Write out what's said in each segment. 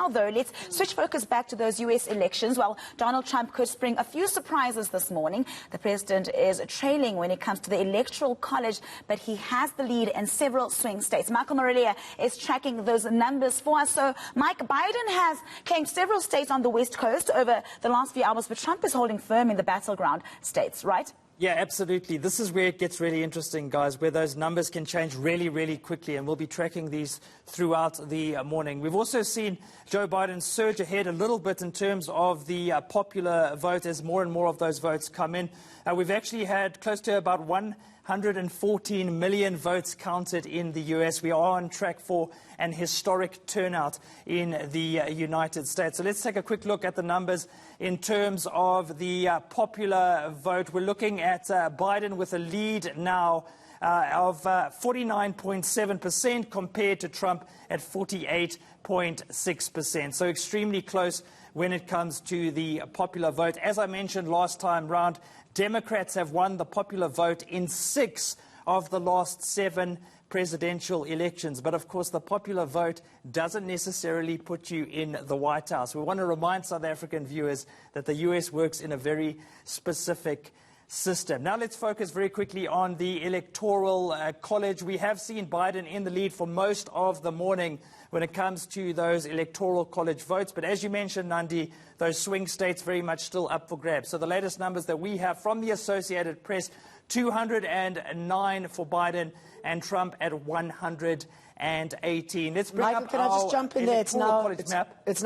now, though, let's switch focus back to those U.S. elections. Well, Donald Trump could spring a few surprises this morning. The president is trailing when it comes to the Electoral College, but he has the lead in several swing states. Michael Marillier is tracking those numbers for us. So, Mike, Biden has claimed several states on the West Coast over the last few hours, but Trump is holding firm in the battleground states, right? Yeah, absolutely. This is where it gets really interesting, guys, where those numbers can change really, really quickly, and we'll be tracking these throughout the morning. We've also seen Joe Biden surge ahead a little bit in terms of the popular vote as more and more of those votes come in. We've actually had close to about 114 million votes counted in the US. We are on track for an historic turnout in the United States. So let's take a quick look at the numbers in terms of the popular vote. We're looking at Biden with a lead now of 49.7% compared to Trump at 48.6%. So extremely close when it comes to the popular vote. As I mentioned last time round, Democrats have won the popular vote in 6 of the last 7 presidential elections. But of course, the popular vote doesn't necessarily put you in the White House. We want to remind South African viewers that the US works in a very specific system. Now let's focus very quickly on the Electoral College. We have seen Biden in the lead for most of the morning when it comes to those Electoral College votes. But as you mentioned, Nandi, those swing states very much still up for grabs. So the latest numbers that we have from the Associated Press, 209 for Biden and Trump at 118. Let's bring Michael, up can I just jump in there? It's now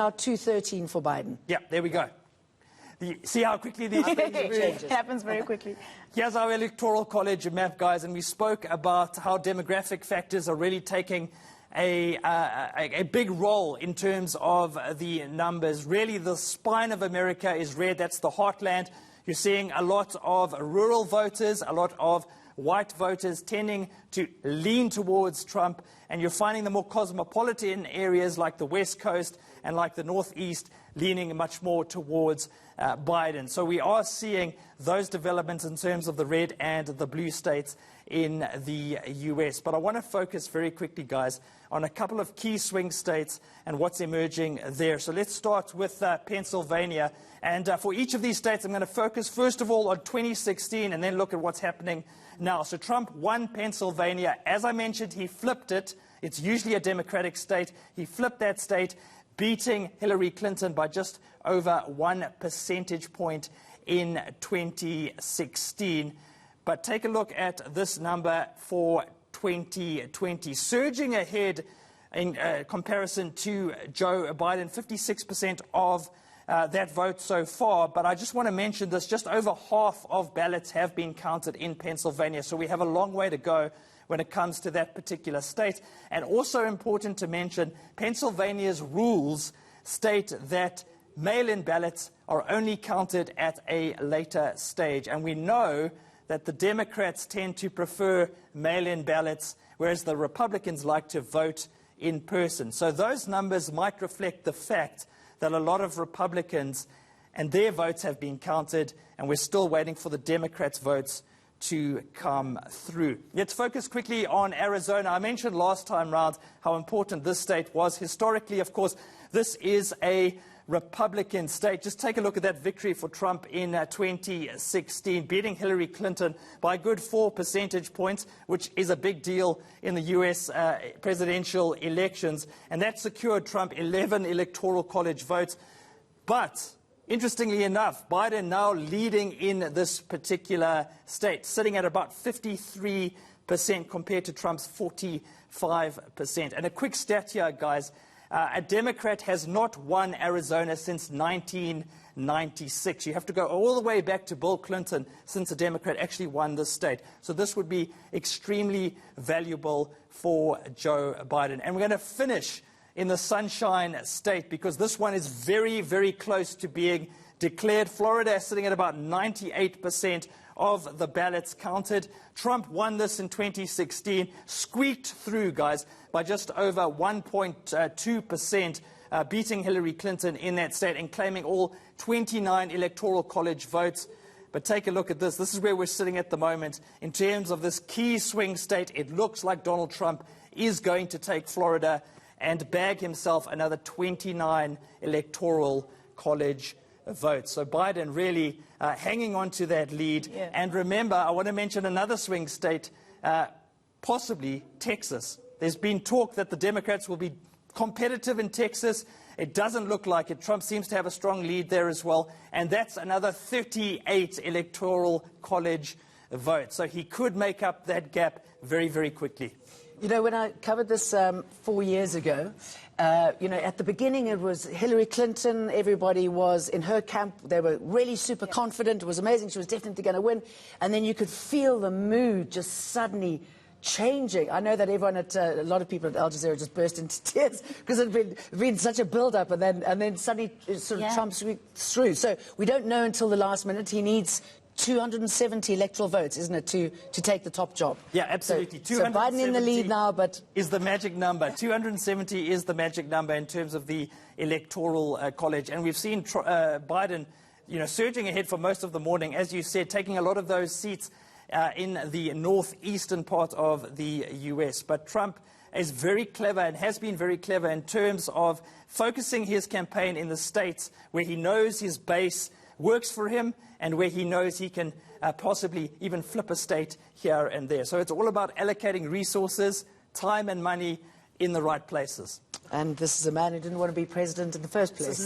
213 for Biden. Yeah, there we go. See how quickly these things change. It happens very quickly. Here's our Electoral College map, guys, and we spoke about how demographic factors are really taking a big role in terms of the numbers. Really, the spine of America is red. That's the heartland. You're seeing a lot of rural voters, a lot of white voters tending to lean towards Trump, and you're finding the more cosmopolitan areas like the West Coast and like the Northeast leaning much more towards Biden. So we are seeing those developments in terms of the red and the blue states in the US. But I want to focus very quickly, guys, on a couple of key swing states and what's emerging there. So let's start with Pennsylvania. And for each of these states, I'm going to focus first of all on 2016 and then look at what's happening now. So Trump won Pennsylvania. As I mentioned, he flipped it. It's usually a Democratic state. He flipped that state, beating Hillary Clinton by just over 1 percentage point in 2016. But take a look at this number for 2020, surging ahead in comparison to Joe Biden, 56% of that vote so far. But I just want to mention this, just over half of ballots have been counted in Pennsylvania. So we have a long way to go when it comes to that particular state. And also important to mention, Pennsylvania's rules state that mail-in ballots are only counted at a later stage. And we know that the Democrats tend to prefer mail-in ballots, whereas the Republicans like to vote in person. So those numbers might reflect the fact that a lot of Republicans and their votes have been counted, and we're still waiting for the Democrats' votes to come through. Let's focus quickly on Arizona. I mentioned last time round how important this state was. Historically, of course, this is a Republican state. Just take a look at that victory for Trump in 2016, beating Hillary Clinton by a good 4 percentage points, which is a big deal in the U.S. Presidential elections. And that secured Trump 11 Electoral College votes. But interestingly enough, Biden now leading in this particular state, sitting at about 53% compared to Trump's 45%. And a quick stat here, guys. A Democrat has not won Arizona since 1996. You have to go all the way back to Bill Clinton since a Democrat actually won this state. So this would be extremely valuable for Joe Biden. And we're going to finish in the Sunshine State because this one is very, very close to being declared. Florida is sitting at about 98% of the ballots counted. Trump won this in 2016, squeaked through, guys, by just over 1.2%, beating Hillary Clinton in that state and claiming all 29 Electoral College votes. But take a look at this. This is where we're sitting at the moment. In terms of this key swing state, it looks like Donald Trump is going to take Florida and bag himself another 29 electoral college votes. So Biden really hanging on to that lead. Yeah. And remember, I want to mention another swing state, possibly Texas. There's been talk that the Democrats will be competitive in Texas. It doesn't look like it. Trump seems to have a strong lead there as well. And that's another 38 electoral college votes. So he could make up that gap very, very quickly. You know, when I covered this 4 years ago, you know, at the beginning it was Hillary Clinton. Everybody was in her camp. They were really super confident. It was amazing. She was definitely going to win. And then you could feel the mood just suddenly changing. I know that everyone at a lot of people at Al Jazeera just burst into tears because it had been such a build-up, and then suddenly sort of Trump sweeps through. So we don't know until the last minute. He needs 270 electoral votes, isn't it, to take the top job? Yeah, absolutely. So Biden in the lead now, but is the magic number. 270 is the magic number in terms of the electoral college, and we've seen Biden, you know, surging ahead for most of the morning, as you said, taking a lot of those seats in the northeastern part of the US. But Trump is very clever and has been very clever in terms of focusing his campaign in the states where he knows his base works for him and where he knows he can possibly even flip a state here and there. So it's all about allocating resources, time and money in the right places. and this is a man who didn't want to be president in the first place.